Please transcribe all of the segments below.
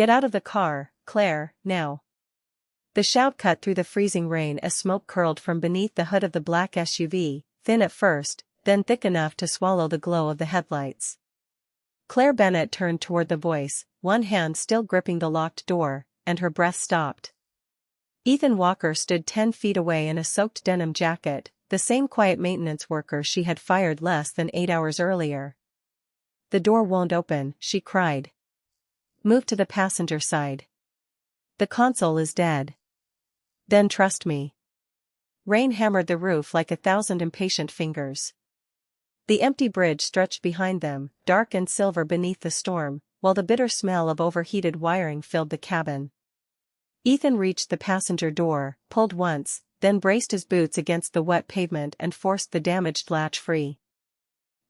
Get out of the car, Claire, now. The shout cut through the freezing rain as smoke curled from beneath the hood of the black SUV, thin at first, then thick enough to swallow the glow of the headlights. Claire Bennett turned toward the voice, one hand still gripping the locked door, and her breath stopped. Ethan Walker stood 10 feet away in a soaked denim jacket, the same quiet maintenance worker she had fired less than 8 hours earlier. The door won't open, she cried. Move to the passenger side. The console is dead. Then trust me. Rain hammered the roof like 1,000 impatient fingers. The empty bridge stretched behind them, dark and silver beneath the storm, while the bitter smell of overheated wiring filled the cabin. Ethan reached the passenger door, pulled once, then braced his boots against the wet pavement and forced the damaged latch free.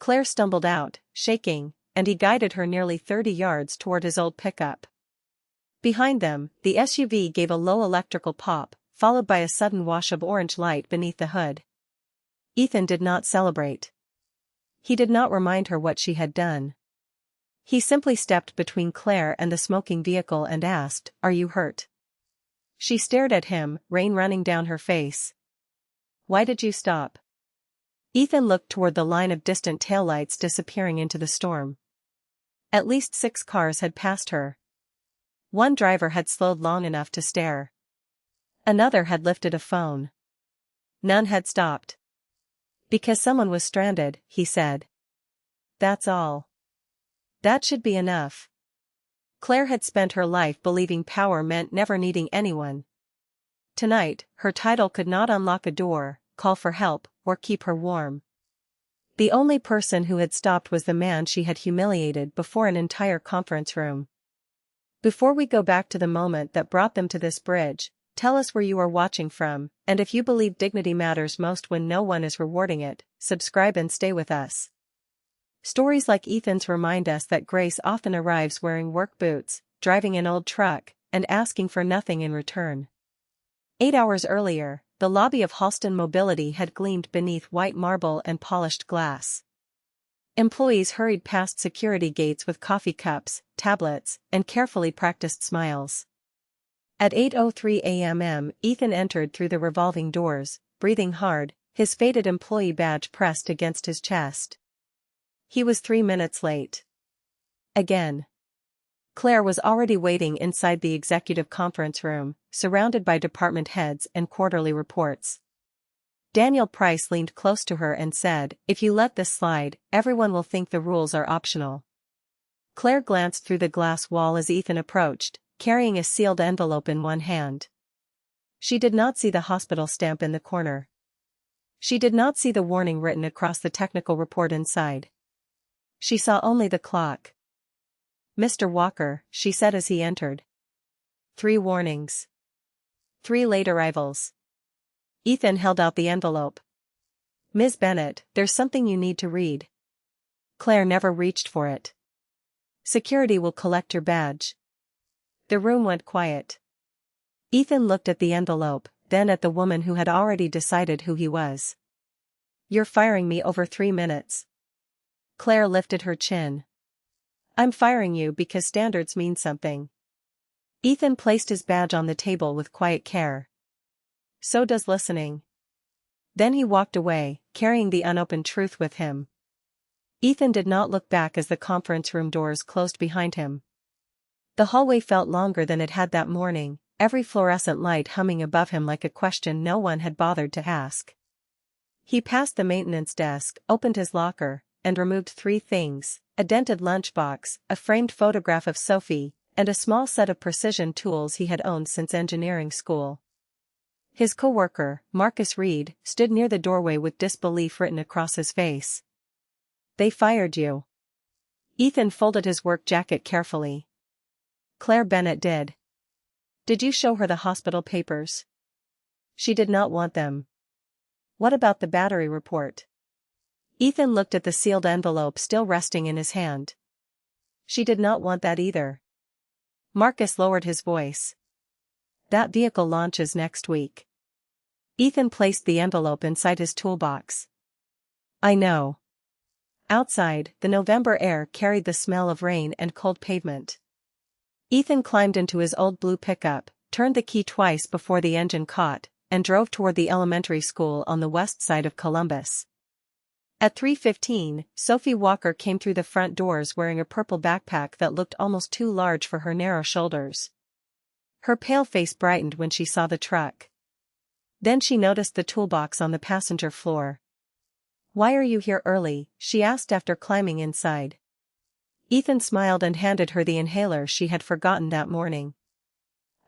Claire stumbled out, shaking, and he guided her nearly 30 yards toward his old pickup. Behind them, the SUV gave a low electrical pop, followed by a sudden wash of orange light beneath the hood. Ethan did not celebrate. He did not remind her what she had done. He simply stepped between Claire and the smoking vehicle and asked, "Are you hurt?" She stared at him, rain running down her face. "Why did you stop?" Ethan looked toward the line of distant taillights disappearing into the storm. At least 6 cars had passed her. One driver had slowed long enough to stare. Another had lifted a phone. None had stopped. "Because someone was stranded," he said. "That's all. That should be enough." Claire had spent her life believing power meant never needing anyone. Tonight, her title could not unlock a door, call for help, or keep her warm. The only person who had stopped was the man she had humiliated before an entire conference room. "Before we go back to the moment that brought them to this bridge, tell us where you are watching from, and if you believe dignity matters most when no one is rewarding it, subscribe and stay with us." Stories like Ethan's remind us that grace often arrives wearing work boots, driving an old truck, and asking for nothing in return. 8 hours earlier, the lobby of Halston Mobility had gleamed beneath white marble and polished glass. Employees hurried past security gates with coffee cups, tablets, and carefully practiced smiles. At 8:03 a.m., Ethan entered through the revolving doors, breathing hard, his faded employee badge pressed against his chest. He was 3 minutes late. Again. Claire was already waiting inside the executive conference room, surrounded by department heads and quarterly reports. Daniel Price leaned close to her and said, "If you let this slide, everyone will think the rules are optional." Claire glanced through the glass wall as Ethan approached, carrying a sealed envelope in one hand. She did not see the hospital stamp in the corner. She did not see the warning written across the technical report inside. She saw only the clock. "Mr. Walker," she said as he entered. 3 warnings. 3 late arrivals. Ethan held out the envelope. "Ms. Bennett, there's something you need to read." Claire never reached for it. "Security will collect your badge." The room went quiet. Ethan looked at the envelope, then at the woman who had already decided who he was. "You're firing me over 3 minutes." Claire lifted her chin. "I'm firing you because standards mean something." Ethan placed his badge on the table with quiet care. "So does listening." Then he walked away, carrying the unopened truth with him. Ethan did not look back as the conference room doors closed behind him. The hallway felt longer than it had that morning, every fluorescent light humming above him like a question no one had bothered to ask. He passed the maintenance desk, opened his locker, and removed 3 things: a dented lunchbox, a framed photograph of Sophie, and a small set of precision tools he had owned since engineering school. His co-worker, Marcus Reed, stood near the doorway with disbelief written across his face. "They fired you." Ethan folded his work jacket carefully. "Claire Bennett did." "Did you show her the hospital papers?" "She did not want them." "What about the battery report?" Ethan looked at the sealed envelope still resting in his hand. "She did not want that either." Marcus lowered his voice. "That vehicle launches next week." Ethan placed the envelope inside his toolbox. "I know." Outside, the November air carried the smell of rain and cold pavement. Ethan climbed into his old blue pickup, turned the key twice before the engine caught, and drove toward the elementary school on the west side of Columbus. At 3:15, Sophie Walker came through the front doors wearing a purple backpack that looked almost too large for her narrow shoulders. Her pale face brightened when she saw the truck. Then she noticed the toolbox on the passenger floor. "Why are you here early?" she asked after climbing inside. Ethan smiled and handed her the inhaler she had forgotten that morning.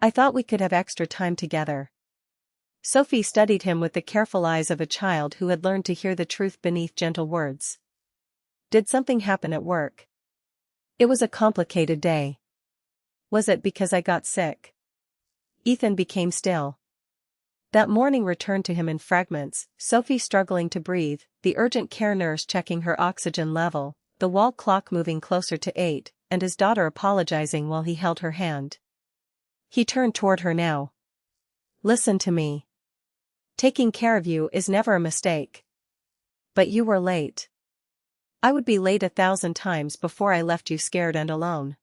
"I thought we could have extra time together." Sophie studied him with the careful eyes of a child who had learned to hear the truth beneath gentle words. "Did something happen at work?" "It was a complicated day." "Was it because I got sick?" Ethan became still. That morning returned to him in fragments, Sophie struggling to breathe, the urgent care nurse checking her oxygen level, the wall clock moving closer to 8, and his daughter apologizing while he held her hand. He turned toward her now. "Listen to me. Taking care of you is never a mistake. But you were late. I would be late 1,000 times before I left you scared and alone."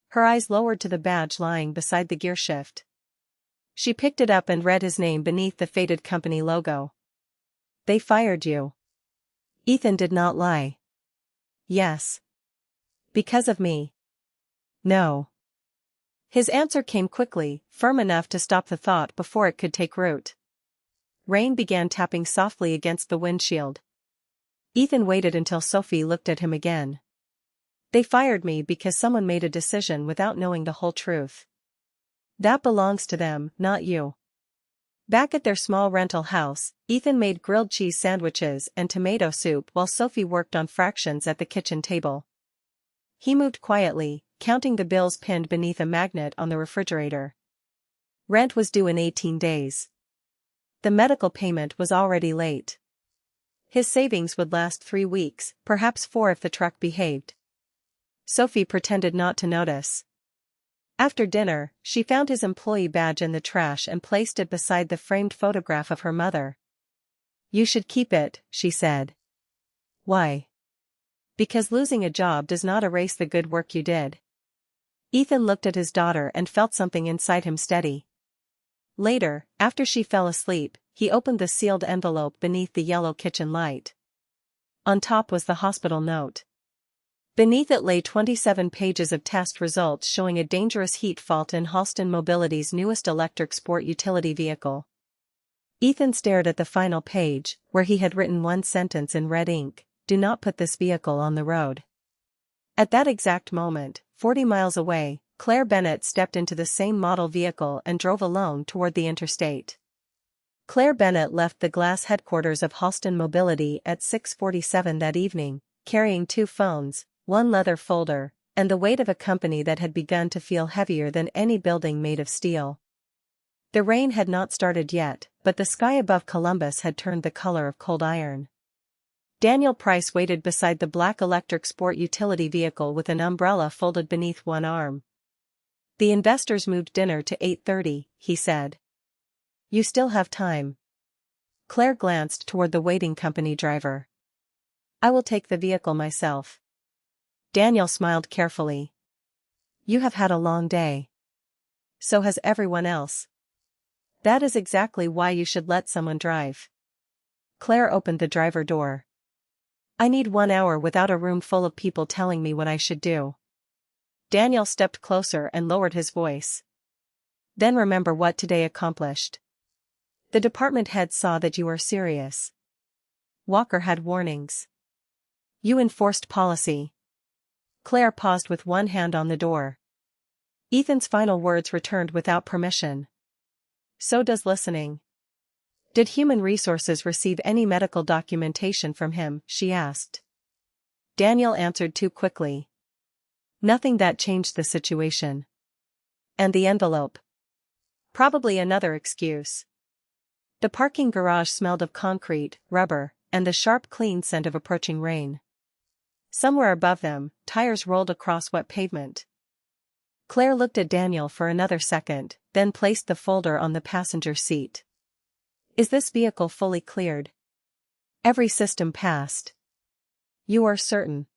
Her eyes lowered to the badge lying beside the gearshift. She picked it up and read his name beneath the faded company logo. "They fired you." Ethan did not lie. "Yes. Because of me." "No." His answer came quickly, firm enough to stop the thought before it could take root. Rain began tapping softly against the windshield. Ethan waited until Sophie looked at him again. "They fired me because someone made a decision without knowing the whole truth. That belongs to them, not you." Back at their small rental house, Ethan made grilled cheese sandwiches and tomato soup while Sophie worked on fractions at the kitchen table. He moved quietly, counting the bills pinned beneath a magnet on the refrigerator. Rent was due in 18 days. The medical payment was already late. His savings would last 3 weeks, perhaps 4 if the truck behaved. Sophie pretended not to notice. After dinner, she found his employee badge in the trash and placed it beside the framed photograph of her mother. "You should keep it," she said. "Why?" "Because losing a job does not erase the good work you did." Ethan looked at his daughter and felt something inside him steady. Later, after she fell asleep, he opened the sealed envelope beneath the yellow kitchen light. On top was the hospital note. Beneath it lay 27 pages of test results showing a dangerous heat fault in Halston Mobility's newest electric sport utility vehicle. Ethan stared at the final page, where he had written one sentence in red ink: "Do not put this vehicle on the road." At that exact moment, 40 miles away, Claire Bennett stepped into the same model vehicle and drove alone toward the interstate. Claire Bennett left the glass headquarters of Halston Mobility at 6:47 that evening, carrying 2 phones, 1 leather folder, and the weight of a company that had begun to feel heavier than any building made of steel. The rain had not started yet, but the sky above Columbus had turned the color of cold iron. Daniel Price waited beside the black electric sport utility vehicle with an umbrella folded beneath one arm. "The investors moved dinner to 8:30, he said. "You still have time." Claire glanced toward the waiting company driver. "I will take the vehicle myself." Daniel smiled carefully. "You have had a long day. So has everyone else. That is exactly why you should let someone drive." Claire opened the driver door. "I need 1 hour without a room full of people telling me what I should do." Daniel stepped closer and lowered his voice. "Then remember what today accomplished. The department head saw that you were serious. Walker had warnings. You enforced policy." Claire paused with one hand on the door. Ethan's final words returned without permission. "So does listening." "Did Human Resources receive any medical documentation from him?" she asked. Daniel answered too quickly. "Nothing that changed the situation." "And the envelope?" "Probably another excuse." The parking garage smelled of concrete, rubber, and the sharp clean scent of approaching rain. Somewhere above them, tires rolled across wet pavement. Claire looked at Daniel for another second, then placed the folder on the passenger seat. "Is this vehicle fully cleared?" "Every system passed." "You are certain?"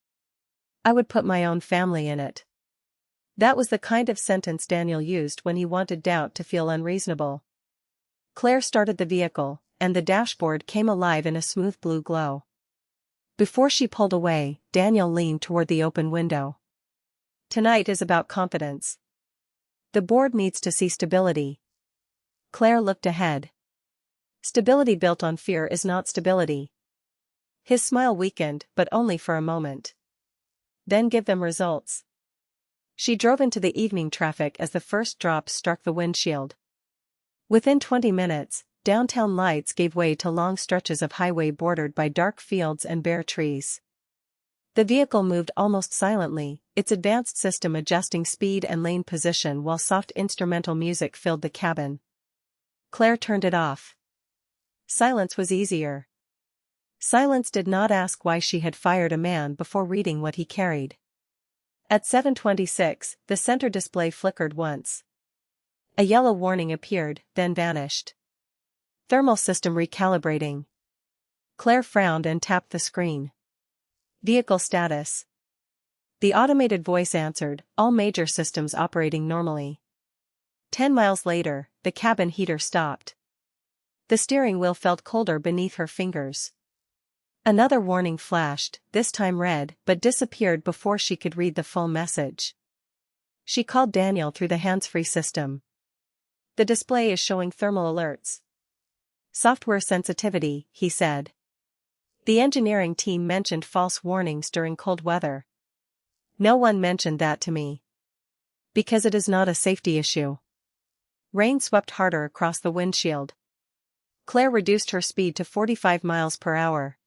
"I would put my own family in it." That was the kind of sentence Daniel used when he wanted doubt to feel unreasonable. Claire started the vehicle, and the dashboard came alive in a smooth blue glow. Before she pulled away, Daniel leaned toward the open window. Tonight is about confidence. The board needs to see stability. Claire looked ahead. Stability built on fear is not stability. His smile weakened, but only for a moment. Then give them results. She drove into the evening traffic as the first drops struck the windshield. Within 20 minutes, downtown lights gave way to long stretches of highway bordered by dark fields and bare trees. The vehicle moved almost silently, its advanced system adjusting speed and lane position while soft instrumental music filled the cabin. Claire turned it off. Silence was easier. Silence did not ask why she had fired a man before reading what he carried. At 7:26, the center display flickered once. A yellow warning appeared, then vanished. Thermal system recalibrating. Claire frowned and tapped the screen. Vehicle status. The automated voice answered, all major systems operating normally. 10 miles later, the cabin heater stopped. The steering wheel felt colder beneath her fingers. Another warning flashed, this time red, but disappeared before she could read the full message. She called Daniel through the hands-free system. The display is showing thermal alerts. Software sensitivity, he said. The engineering team mentioned false warnings during cold weather. No one mentioned that to me. Because it is not a safety issue. Rain swept harder across the windshield. Claire reduced her speed to 45 miles per hour.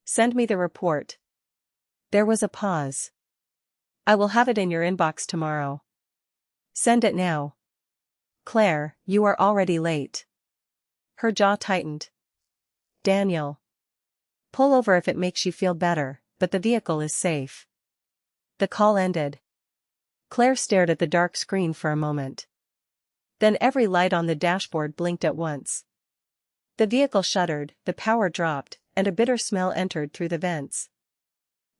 Send me the report. There was a pause. I will have it in your inbox tomorrow. Send it now. Claire, you are already late. Her jaw tightened. Daniel. Pull over if it makes you feel better, but the vehicle is safe. The call ended. Claire stared at the dark screen for a moment. Then every light on the dashboard blinked at once. The vehicle shuddered, the power dropped, and a bitter smell entered through the vents.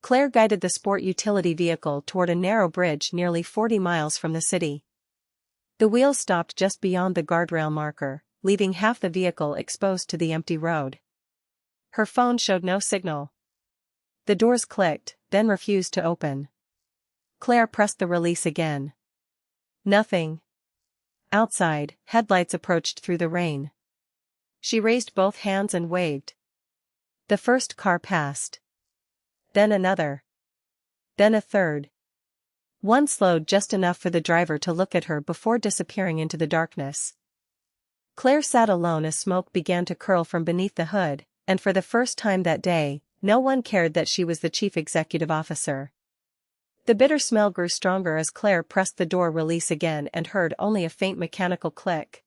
Claire guided the sport utility vehicle toward a narrow bridge nearly 40 miles from the city. The wheels stopped just beyond the guardrail marker, leaving half the vehicle exposed to the empty road. Her phone showed no signal. The doors clicked, then refused to open. Claire pressed the release again. Nothing. Outside, headlights approached through the rain. She raised both hands and waved. The first car passed. Then another. Then a third. One slowed just enough for the driver to look at her before disappearing into the darkness. Claire sat alone as smoke began to curl from beneath the hood, and for the first time that day, no one cared that she was the chief executive officer. The bitter smell grew stronger as Claire pressed the door release again and heard only a faint mechanical click.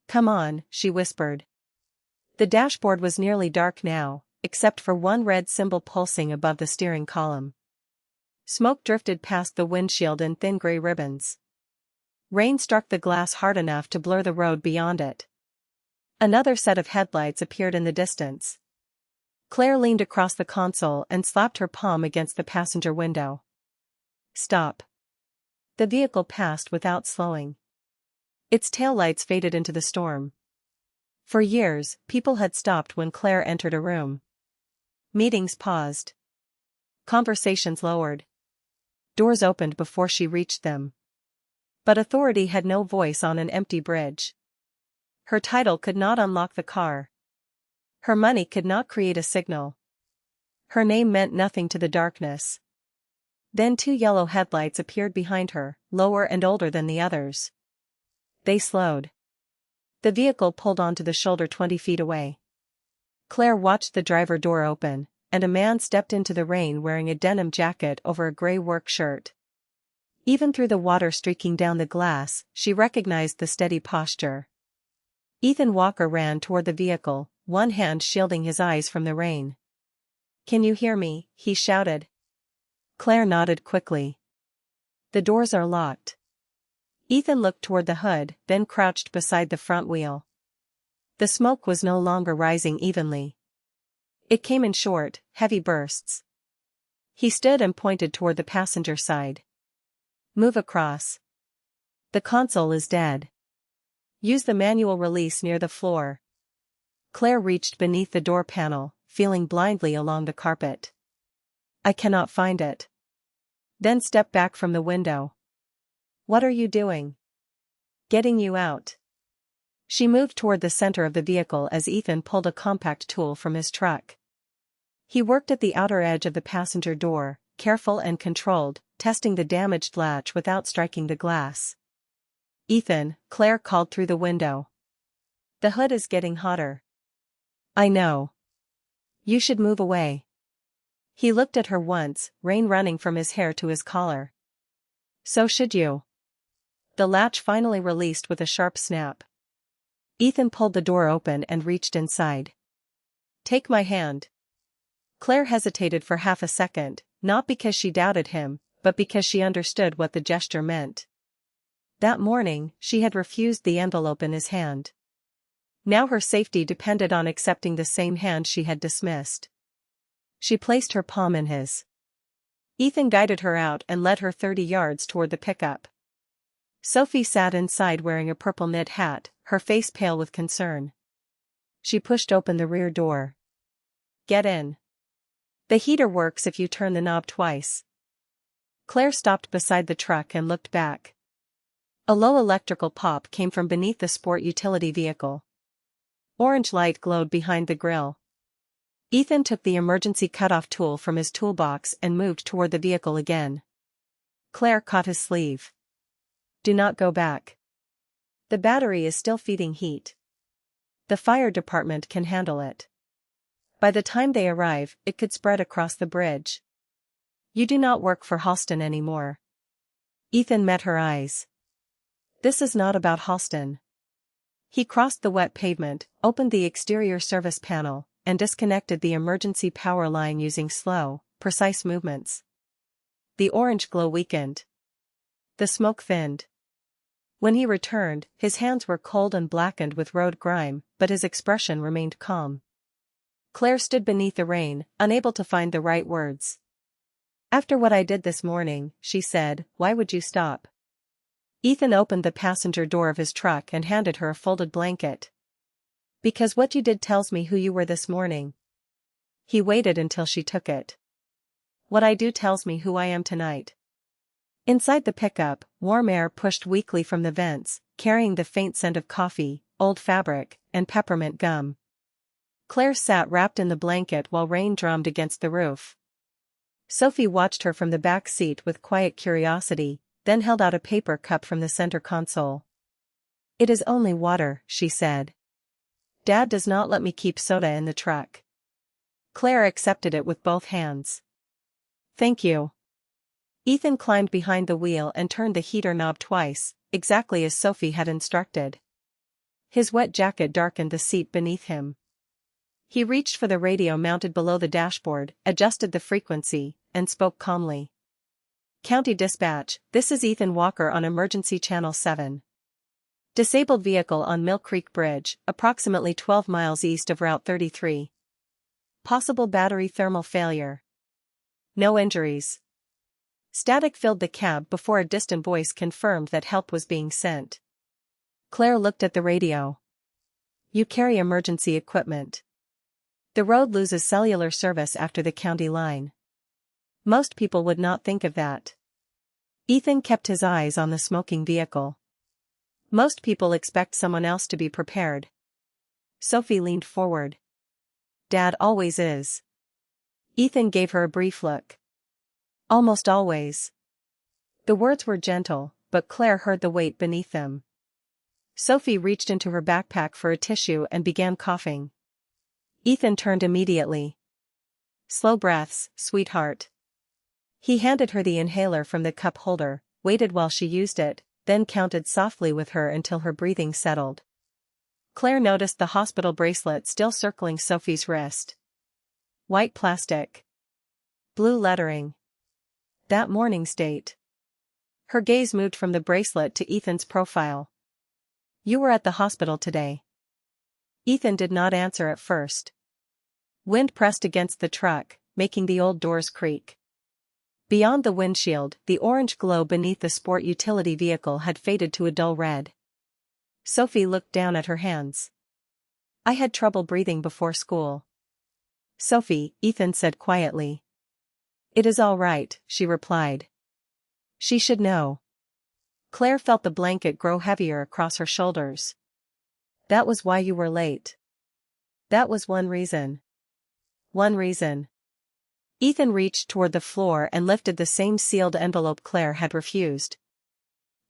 Come on, she whispered. The dashboard was nearly dark now, except for one red symbol pulsing above the steering column. Smoke drifted past the windshield in thin gray ribbons. Rain struck the glass hard enough to blur the road beyond it. Another set of headlights appeared in the distance. Claire leaned across the console and slapped her palm against the passenger window. Stop. The vehicle passed without slowing. Its taillights faded into the storm. For years, people had stopped when Claire entered a room. Meetings paused. Conversations lowered. Doors opened before she reached them. But authority had no voice on an empty bridge. Her title could not unlock the car. Her money could not create a signal. Her name meant nothing to the darkness. Then two yellow headlights appeared behind her, lower and older than the others. They slowed. The vehicle pulled onto the shoulder 20 feet away. Claire watched the driver door open, and a man stepped into the rain wearing a denim jacket over a gray work shirt. Even through the water streaking down the glass, she recognized the steady posture. Ethan Walker ran toward the vehicle, one hand shielding his eyes from the rain. Can you hear me? He shouted. Claire nodded quickly. The doors are locked. Ethan looked toward the hood, then crouched beside the front wheel. The smoke was no longer rising evenly. It came in short, heavy bursts. He stood and pointed toward the passenger side. Move across. The console is dead. Use the manual release near the floor. Claire reached beneath the door panel, feeling blindly along the carpet. I cannot find it. Then step back from the window. What are you doing? Getting you out. She moved toward the center of the vehicle as Ethan pulled a compact tool from his truck. He worked at the outer edge of the passenger door, careful and controlled, testing the damaged latch without striking the glass. Ethan, Claire called through the window. The hood is getting hotter. I know. You should move away. He looked at her once, rain running from his hair to his collar. So should you. The latch finally released with a sharp snap. Ethan pulled the door open and reached inside. Take my hand. Claire hesitated for half a second, not because she doubted him, but because she understood what the gesture meant. That morning, she had refused the envelope in his hand. Now her safety depended on accepting the same hand she had dismissed. She placed her palm in his. Ethan guided her out and led her 30 yards toward the pickup. Sophie sat inside wearing a purple knit hat, her face pale with concern. She pushed open the rear door. Get in. The heater works if you turn the knob twice. Claire stopped beside the truck and looked back. A low electrical pop came from beneath the sport utility vehicle. Orange light glowed behind the grille. Ethan took the emergency cutoff tool from his toolbox and moved toward the vehicle again. Claire caught his sleeve. Do not go back. The battery is still feeding heat. The fire department can handle it. By the time they arrive, it could spread across the bridge. You do not work for Halston anymore. Ethan met her eyes. This is not about Halston. He crossed the wet pavement, opened the exterior service panel, and disconnected the emergency power line using slow, precise movements. The orange glow weakened. The smoke thinned. When he returned, his hands were cold and blackened with road grime, but his expression remained calm. Claire stood beneath the rain, unable to find the right words. After what I did this morning, she said, why would you stop? Ethan opened the passenger door of his truck and handed her a folded blanket. Because what you did tells me who you were this morning. He waited until she took it. What I do tells me who I am tonight. Inside the pickup, warm air pushed weakly from the vents, carrying the faint scent of coffee, old fabric, and peppermint gum. Claire sat wrapped in the blanket while rain drummed against the roof. Sophie watched her from the back seat with quiet curiosity, then held out a paper cup from the center console. It is only water, she said. Dad does not let me keep soda in the truck. Claire accepted it with both hands. Thank you. Ethan climbed behind the wheel and turned the heater knob twice, exactly as Sophie had instructed. His wet jacket darkened the seat beneath him. He reached for the radio mounted below the dashboard, adjusted the frequency, and spoke calmly. County Dispatch, this is Ethan Walker on Emergency Channel 7. Disabled vehicle on Mill Creek Bridge, approximately 12 miles east of Route 33. Possible battery thermal failure. No injuries. Static filled the cab before a distant voice confirmed that help was being sent. Claire looked at the radio. You carry emergency equipment. The road loses cellular service after the county line. Most people would not think of that. Ethan kept his eyes on the smoking vehicle. Most people expect someone else to be prepared. Sophie leaned forward. Dad always is. Ethan gave her a brief look. Almost always. The words were gentle, but Claire heard the weight beneath them. Sophie reached into her backpack for a tissue and began coughing. Ethan turned immediately. Slow breaths, sweetheart. He handed her the inhaler from the cup holder, waited while she used it, then counted softly with her until her breathing settled. Claire noticed the hospital bracelet still circling Sophie's wrist. White plastic. Blue lettering. That morning's date. Her gaze moved from the bracelet to Ethan's profile. You were at the hospital today. Ethan did not answer at first. Wind pressed against the truck, making the old doors creak. Beyond the windshield, the orange glow beneath the sport utility vehicle had faded to a dull red. Sophie looked down at her hands. I had trouble breathing before school. Sophie, Ethan said quietly. It is all right, she replied. She should know. Claire felt the blanket grow heavier across her shoulders. That was why you were late. That was one reason. One reason. Ethan reached toward the floor and lifted the same sealed envelope Claire had refused.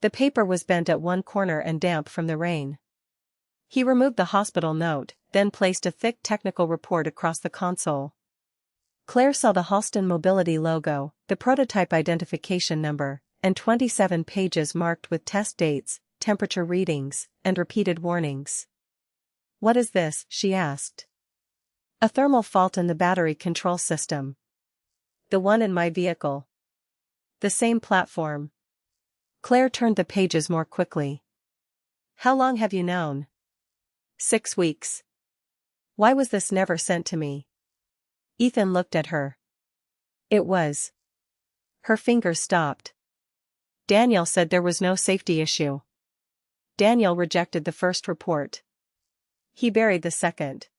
The paper was bent at one corner and damp from the rain. He removed the hospital note, then placed a thick technical report across the console. Claire saw the Halston Mobility logo, the prototype identification number, and 27 pages marked with test dates, temperature readings, and repeated warnings. What is this? She asked. A thermal fault in the battery control system. The one in my vehicle. The same platform. Claire turned the pages more quickly. How long have you known? 6 weeks. Why was this never sent to me? Ethan looked at her. It was. Her fingers stopped. Daniel said there was no safety issue. Daniel rejected the first report. He buried the second.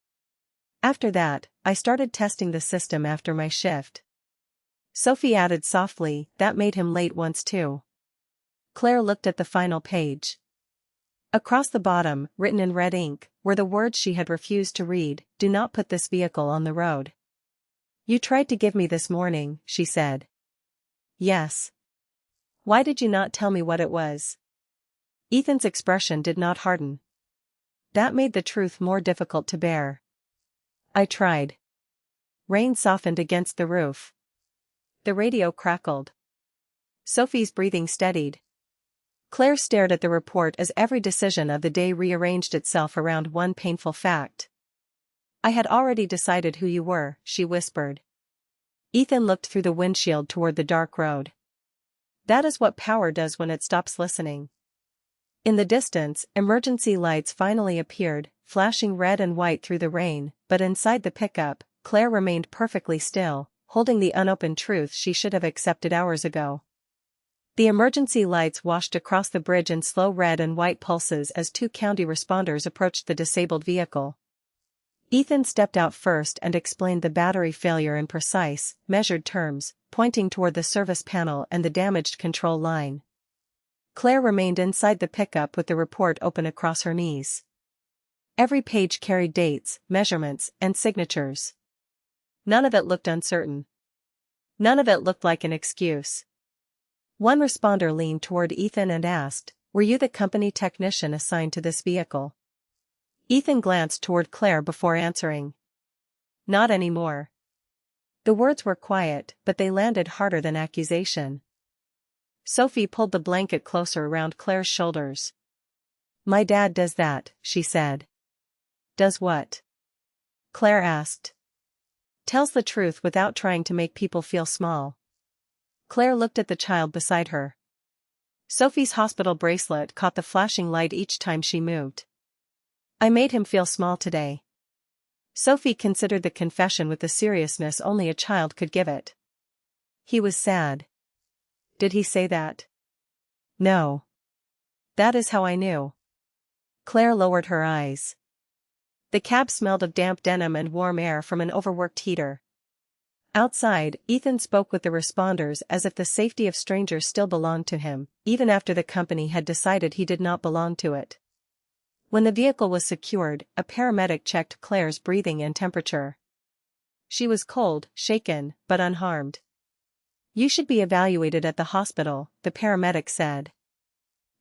After that, I started testing the system after my shift. Sophie added softly, that made him late once too. Claire looked at the final page. Across the bottom, written in red ink, were the words she had refused to read, do not put this vehicle on the road. You tried to give me this morning, she said. Yes. Why did you not tell me what it was? Ethan's expression did not harden. That made the truth more difficult to bear. I tried. Rain softened against the roof. The radio crackled. Sophie's breathing steadied. Claire stared at the report as every decision of the day rearranged itself around one painful fact. I had already decided who you were, she whispered. Ethan looked through the windshield toward the dark road. That is what power does when it stops listening. In the distance, emergency lights finally appeared, flashing red and white through the rain, but inside the pickup, Claire remained perfectly still, holding the unopened truth she should have accepted hours ago. The emergency lights washed across the bridge in slow red and white pulses as 2 county responders approached the disabled vehicle. Ethan stepped out first and explained the battery failure in precise, measured terms, pointing toward the service panel and the damaged control line. Claire remained inside the pickup with the report open across her knees. Every page carried dates, measurements, and signatures. None of it looked uncertain. None of it looked like an excuse. One responder leaned toward Ethan and asked, were you the company technician assigned to this vehicle? Ethan glanced toward Claire before answering. Not anymore. The words were quiet, but they landed harder than accusation. Sophie pulled the blanket closer around Claire's shoulders. My dad does that, she said. Does what? Claire asked. Tells the truth without trying to make people feel small. Claire looked at the child beside her. Sophie's hospital bracelet caught the flashing light each time she moved. I made him feel small today. Sophie considered the confession with the seriousness only a child could give it. He was sad. Did he say that? No. That is how I knew. Claire lowered her eyes. The cab smelled of damp denim and warm air from an overworked heater. Outside, Ethan spoke with the responders as if the safety of strangers still belonged to him, even after the company had decided he did not belong to it. When the vehicle was secured, a paramedic checked Claire's breathing and temperature. She was cold, shaken, but unharmed. You should be evaluated at the hospital, the paramedic said.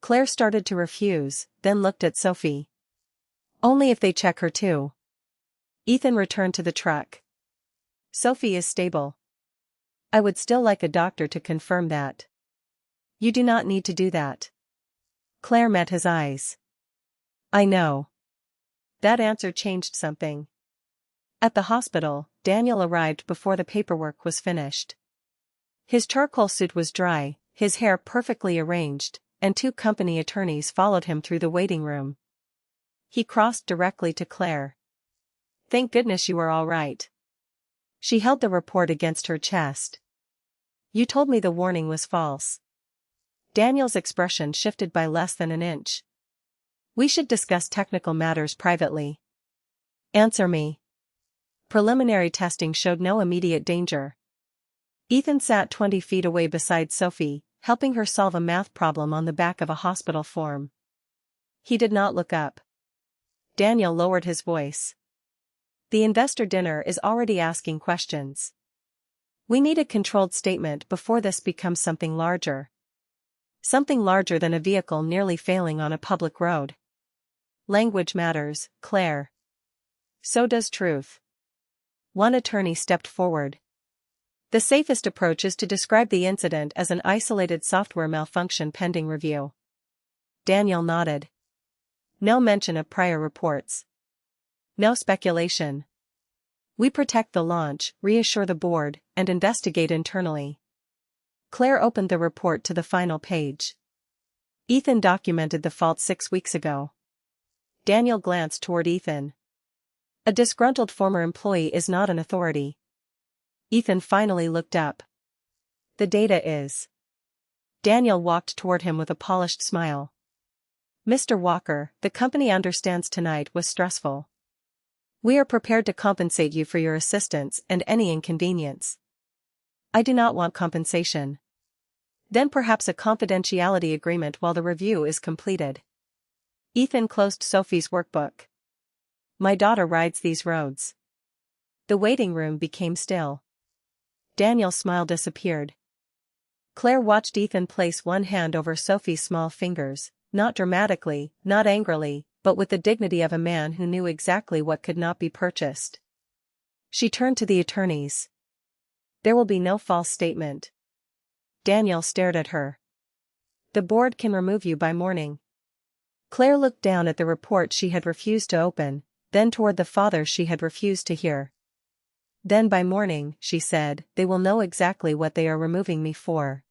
Claire started to refuse, then looked at Sophie. Only if they check her too. Ethan returned to the truck. Sophie is stable. I would still like a doctor to confirm that. You do not need to do that. Claire met his eyes. I know. That answer changed something. At the hospital, Daniel arrived before the paperwork was finished. His charcoal suit was dry, his hair perfectly arranged, and 2 company attorneys followed him through the waiting room. He crossed directly to Claire. Thank goodness you are all right. She held the report against her chest. You told me the warning was false. Daniel's expression shifted by less than an inch. We should discuss technical matters privately. Answer me. Preliminary testing showed no immediate danger. Ethan sat 20 feet away beside Sophie, helping her solve a math problem on the back of a hospital form. He did not look up. Daniel lowered his voice. The investor dinner is already asking questions. We need a controlled statement before this becomes something larger. Something larger than a vehicle nearly failing on a public road. Language matters, Claire. So does truth. One attorney stepped forward. The safest approach is to describe the incident as an isolated software malfunction pending review. Daniel nodded. No mention of prior reports. No speculation. We protect the launch, reassure the board, and investigate internally. Claire opened the report to the final page. Ethan documented the fault 6 weeks ago. Daniel glanced toward Ethan. A disgruntled former employee is not an authority. Ethan finally looked up. The data is. Daniel walked toward him with a polished smile. Mr. Walker, the company understands tonight was stressful. We are prepared to compensate you for your assistance and any inconvenience. I do not want compensation. Then perhaps a confidentiality agreement while the review is completed. Ethan closed Sophie's workbook. My daughter rides these roads. The waiting room became still. Daniel's smile disappeared. Claire watched Ethan place one hand over Sophie's small fingers, not dramatically, not angrily, but with the dignity of a man who knew exactly what could not be purchased. She turned to the attorneys. There will be no false statement. Daniel stared at her. The board can remove you by morning. Claire looked down at the report she had refused to open, then toward the father she had refused to hear. Then by morning, she said, they will know exactly what they are removing me for.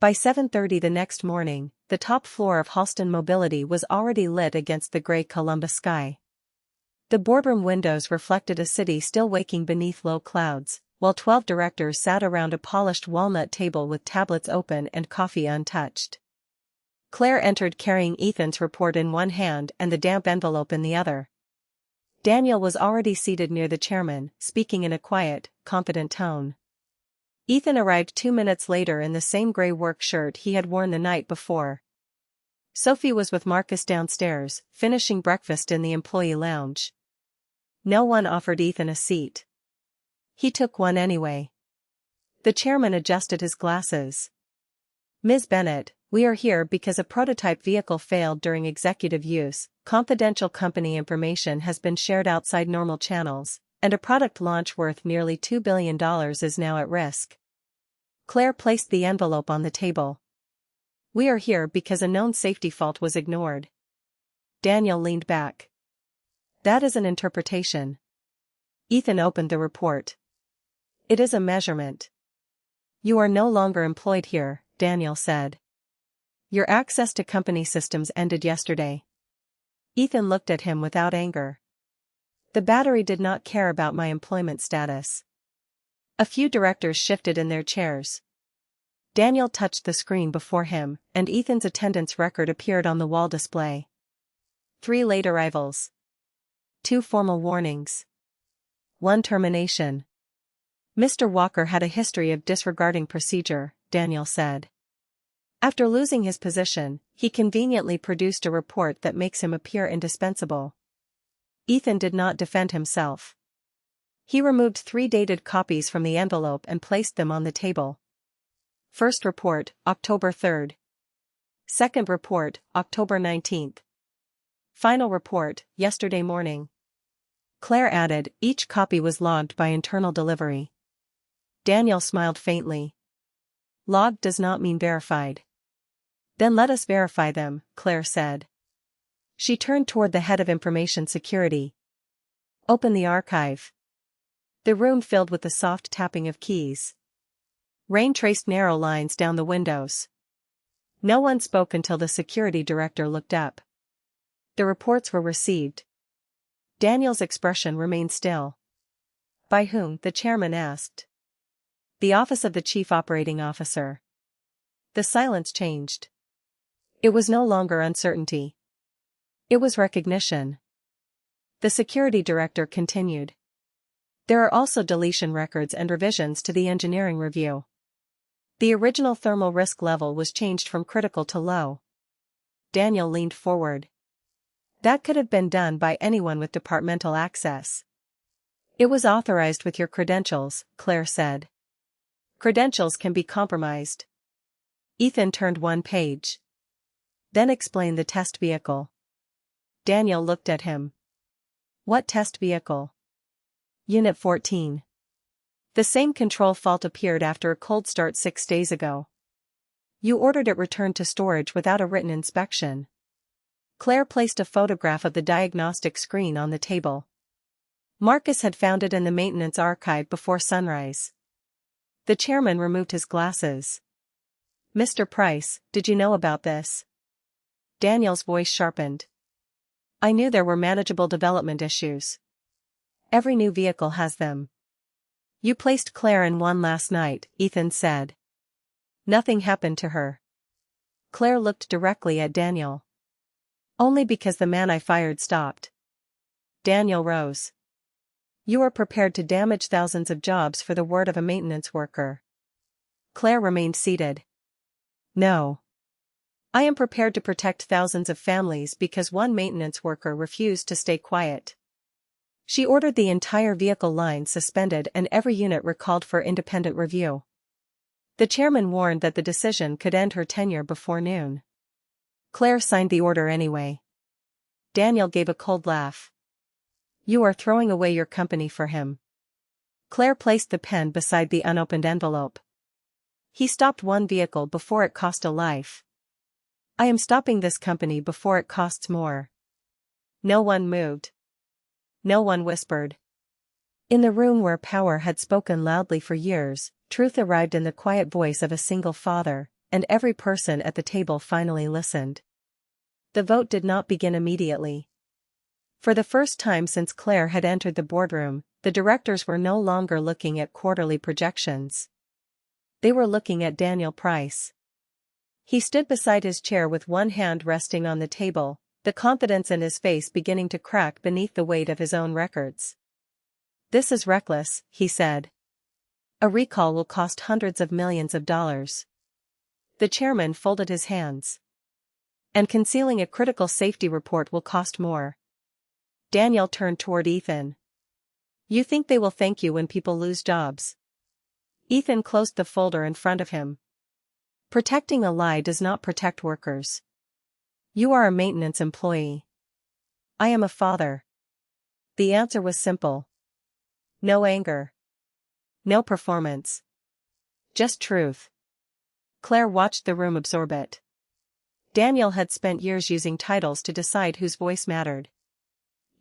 By 7:30 the next morning, the top floor of Halston Mobility was already lit against the gray Columbus sky. The boardroom windows reflected a city still waking beneath low clouds, while 12 directors sat around a polished walnut table with tablets open and coffee untouched. Claire entered carrying Ethan's report in one hand and the damp envelope in the other. Daniel was already seated near the chairman, speaking in a quiet, confident tone. Ethan arrived 2 minutes later in the same gray work shirt he had worn the night before. Sophie was with Marcus downstairs, finishing breakfast in the employee lounge. No one offered Ethan a seat. He took one anyway. The chairman adjusted his glasses. Ms. Bennett, we are here because a prototype vehicle failed during executive use, confidential company information has been shared outside normal channels, and a product launch worth nearly $2 billion is now at risk. Claire placed the envelope on the table. We are here because a known safety fault was ignored. Daniel leaned back. That is an interpretation. Ethan opened the report. It is a measurement. You are no longer employed here, Daniel said. Your access to company systems ended yesterday. Ethan looked at him without anger. The battery did not care about my employment status. A few directors shifted in their chairs. Daniel touched the screen before him, and Ethan's attendance record appeared on the wall display. 3 late arrivals. 2 formal warnings. 1 termination. Mr. Walker had a history of disregarding procedure, Daniel said. After losing his position, he conveniently produced a report that makes him appear indispensable. Ethan did not defend himself. He removed 3 dated copies from the envelope and placed them on the table. First report, October 3rd. Second report, October 19th. Final report, yesterday morning. Claire added, each copy was logged by internal delivery. Daniel smiled faintly. Logged does not mean verified. Then let us verify them, Claire said. She turned toward the head of information security. Open the archive. The room filled with the soft tapping of keys. Rain traced narrow lines down the windows. No one spoke until the security director looked up. The reports were received. Daniel's expression remained still. By whom? The chairman asked. The office of the chief operating officer. The silence changed. It was no longer uncertainty. It was recognition. The security director continued. There are also deletion records and revisions to the engineering review. The original thermal risk level was changed from critical to low. Daniel leaned forward. That could have been done by anyone with departmental access. It was authorized with your credentials, Claire said. Credentials can be compromised. Ethan turned one page. Then explain the test vehicle. Daniel looked at him. What test vehicle? Unit 14. The same control fault appeared after a cold start 6 days ago. You ordered it returned to storage without a written inspection. Claire placed a photograph of the diagnostic screen on the table. Marcus had found it in the maintenance archive before sunrise. The chairman removed his glasses. Mr. Price, did you know about this? Daniel's voice sharpened. I knew there were manageable development issues. Every new vehicle has them. You placed Claire in one last night, Ethan said. Nothing happened to her. Claire looked directly at Daniel. Only because the man I fired stopped. Daniel rose. You are prepared to damage thousands of jobs for the word of a maintenance worker. Claire remained seated. No. I am prepared to protect thousands of families because one maintenance worker refused to stay quiet. She ordered the entire vehicle line suspended and every unit recalled for independent review. The chairman warned that the decision could end her tenure before noon. Claire signed the order anyway. Daniel gave a cold laugh. You are throwing away your company for him. Claire placed the pen beside the unopened envelope. He stopped one vehicle before it cost a life. I am stopping this company before it costs more. No one moved. No one whispered. In the room where power had spoken loudly for years, truth arrived in the quiet voice of a single father, and every person at the table finally listened. The vote did not begin immediately. For the first time since Claire had entered the boardroom, the directors were no longer looking at quarterly projections. They were looking at Daniel Price. He stood beside his chair with one hand resting on the table, the confidence in his face beginning to crack beneath the weight of his own records. This is reckless, he said. A recall will cost hundreds of millions of dollars. The chairman folded his hands. And concealing a critical safety report will cost more. Daniel turned toward Ethan. You think they will thank you when people lose jobs? Ethan closed the folder in front of him. Protecting a lie does not protect workers. You are a maintenance employee. I am a father. The answer was simple. No anger. No performance. Just truth. Claire watched the room absorb it. Daniel had spent years using titles to decide whose voice mattered.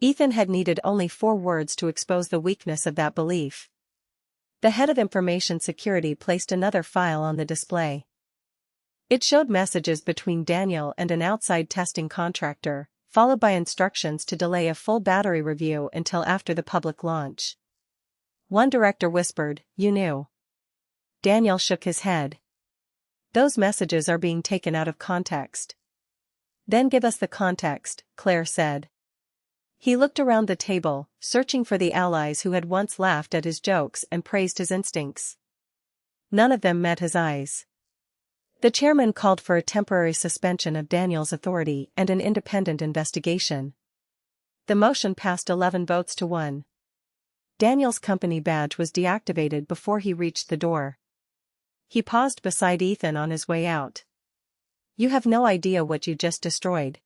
Ethan had needed only 4 words to expose the weakness of that belief. The head of information security placed another file on the display. It showed messages between Daniel and an outside testing contractor, followed by instructions to delay a full battery review until after the public launch. One director whispered, "You knew." Daniel shook his head. Those messages are being taken out of context. Then give us the context, Claire said. He looked around the table, searching for the allies who had once laughed at his jokes and praised his instincts. None of them met his eyes. The chairman called for a temporary suspension of Daniel's authority and an independent investigation. The motion passed 11 votes to 1. Daniel's company badge was deactivated before he reached the door. He paused beside Ethan on his way out. You have no idea what you just destroyed.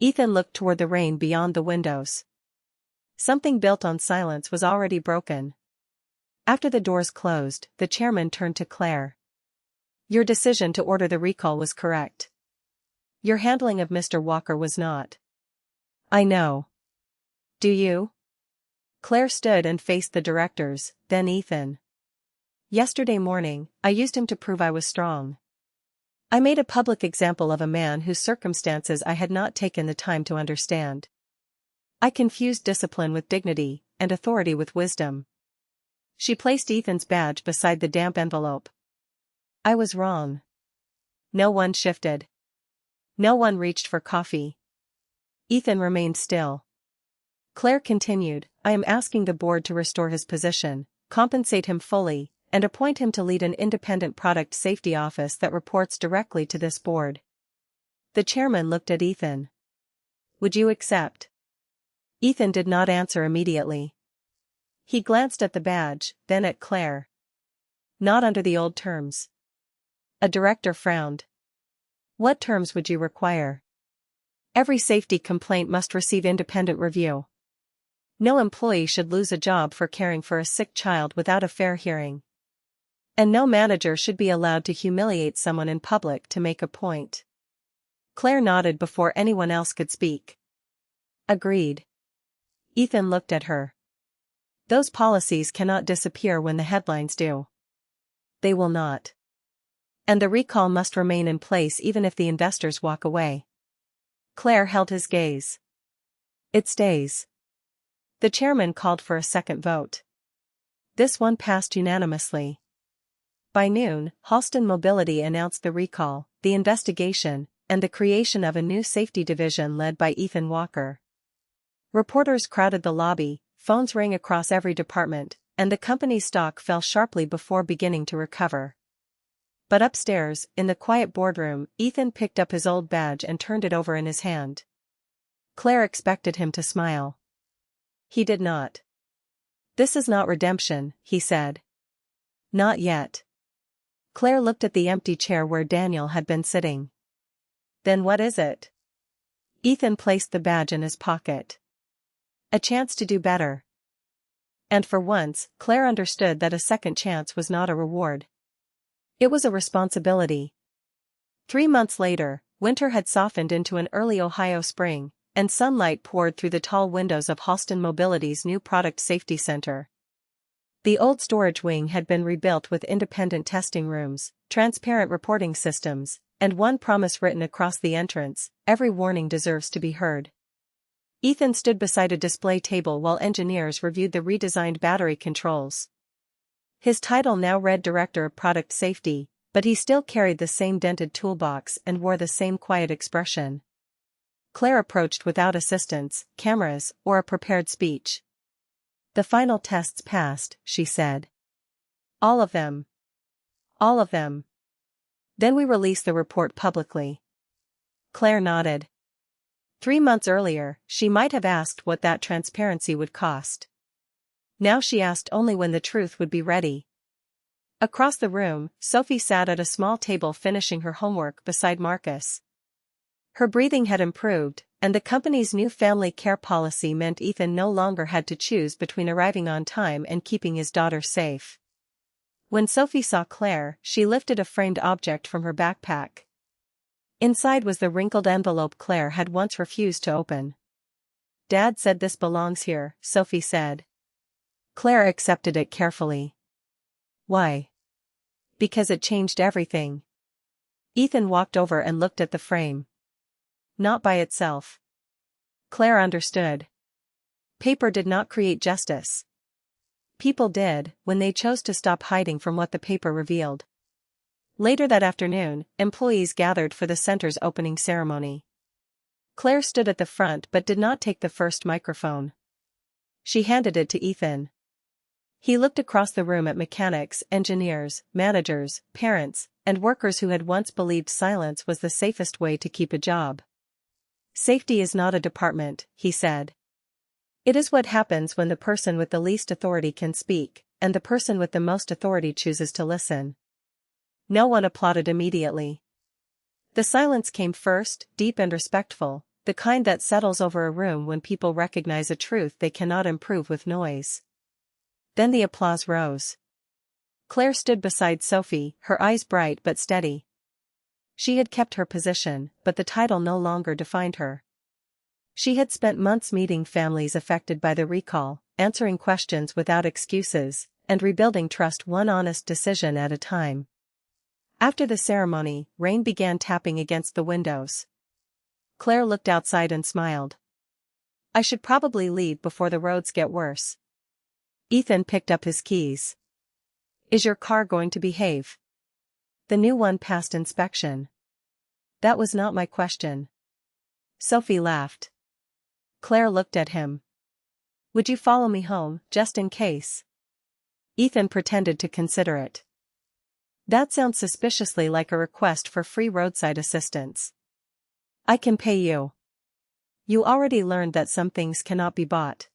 Ethan looked toward the rain beyond the windows. Something built on silence was already broken. After the doors closed, the chairman turned to Claire. Your decision to order the recall was correct. Your handling of Mr. Walker was not. I know. Do you? Claire stood and faced the directors, then Ethan. Yesterday morning, I used him to prove I was strong. I made a public example of a man whose circumstances I had not taken the time to understand. I confused discipline with dignity, and authority with wisdom. She placed Ethan's badge beside the damp envelope. I was wrong. No one shifted. No one reached for coffee. Ethan remained still. Claire continued, I am asking the board to restore his position, compensate him fully, and appoint him to lead an independent product safety office that reports directly to this board. The chairman looked at Ethan. Would you accept? Ethan did not answer immediately. He glanced at the badge, then at Claire. Not under the old terms. A director frowned. What terms would you require? Every safety complaint must receive independent review. No employee should lose a job for caring for a sick child without a fair hearing. And no manager should be allowed to humiliate someone in public to make a point. Claire nodded before anyone else could speak. Agreed. Ethan looked at her. Those policies cannot disappear when the headlines do. They will not. And the recall must remain in place even if the investors walk away. Claire held his gaze. It stays. The chairman called for a second vote. This one passed unanimously. By noon, Halston Mobility announced the recall, the investigation, and the creation of a new safety division led by Ethan Walker. Reporters crowded the lobby, phones rang across every department, and the company's stock fell sharply before beginning to recover. But upstairs, in the quiet boardroom, Ethan picked up his old badge and turned it over in his hand. Claire expected him to smile. He did not. This is not redemption, he said. Not yet. Claire looked at the empty chair where Daniel had been sitting. Then what is it? Ethan placed the badge in his pocket. A chance to do better. And for once, Claire understood that a second chance was not a reward. It was a responsibility. 3 months later, winter had softened into an early Ohio spring, and sunlight poured through the tall windows of Halston Mobility's new Product Safety Center. The old storage wing had been rebuilt with independent testing rooms, transparent reporting systems, and one promise written across the entrance: every warning deserves to be heard. Ethan stood beside a display table while engineers reviewed the redesigned battery controls. His title now read Director of Product Safety, but he still carried the same dented toolbox and wore the same quiet expression. Claire approached without assistance, cameras, or a prepared speech. The final tests passed, she said. All of them. All of them. Then we release the report publicly. Claire nodded. 3 months earlier, she might have asked what that transparency would cost. Now she asked only when the truth would be ready. Across the room, Sophie sat at a small table finishing her homework beside Marcus. Her breathing had improved, and the company's new family care policy meant Ethan no longer had to choose between arriving on time and keeping his daughter safe. When Sophie saw Claire, she lifted a framed object from her backpack. Inside was the wrinkled envelope Claire had once refused to open. Dad said this belongs here, Sophie said. Claire accepted it carefully. Why? Because it changed everything. Ethan walked over and looked at the frame. Not by itself. Claire understood. Paper did not create justice. People did, when they chose to stop hiding from what the paper revealed. Later that afternoon, employees gathered for the center's opening ceremony. Claire stood at the front but did not take the first microphone. She handed it to Ethan. He looked across the room at mechanics, engineers, managers, parents, and workers who had once believed silence was the safest way to keep a job. Safety is not a department, he said. It is what happens when the person with the least authority can speak, and the person with the most authority chooses to listen. No one applauded immediately. The silence came first, deep and respectful, the kind that settles over a room when people recognize a truth they cannot improve with noise. Then the applause rose. Claire stood beside Sophie, her eyes bright but steady. She had kept her position, but the title no longer defined her. She had spent months meeting families affected by the recall, answering questions without excuses, and rebuilding trust one honest decision at a time. After the ceremony, rain began tapping against the windows. Claire looked outside and smiled. I should probably leave before the roads get worse. Ethan picked up his keys. Is your car going to behave? The new one passed inspection. That was not my question. Sophie laughed. Claire looked at him. Would you follow me home, just in case? Ethan pretended to consider it. That sounds suspiciously like a request for free roadside assistance. I can pay you. You already learned that some things cannot be bought.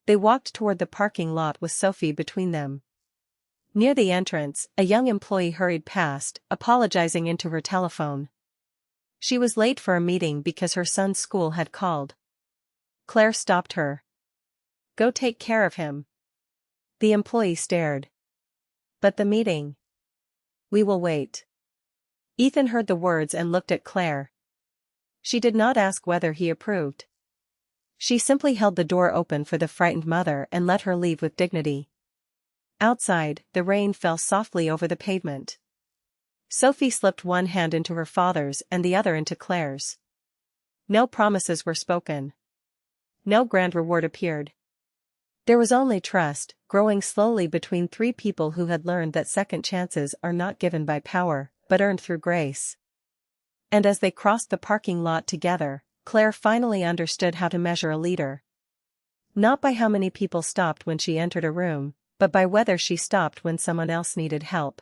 They walked toward the parking lot with Sophie between them. Near the entrance, a young employee hurried past, apologizing into her telephone. She was late for a meeting because her son's school had called. Claire stopped her. Go take care of him. The employee stared. But the meeting? We will wait. Ethan heard the words and looked at Claire. She did not ask whether he approved. She simply held the door open for the frightened mother and let her leave with dignity. Outside, the rain fell softly over the pavement. Sophie slipped one hand into her father's and the other into Claire's. No promises were spoken. No grand reward appeared. There was only trust, growing slowly between three people who had learned that second chances are not given by power, but earned through grace. And as they crossed the parking lot together, Claire finally understood how to measure a leader. Not by how many people stopped when she entered a room, but by whether she stopped when someone else needed help.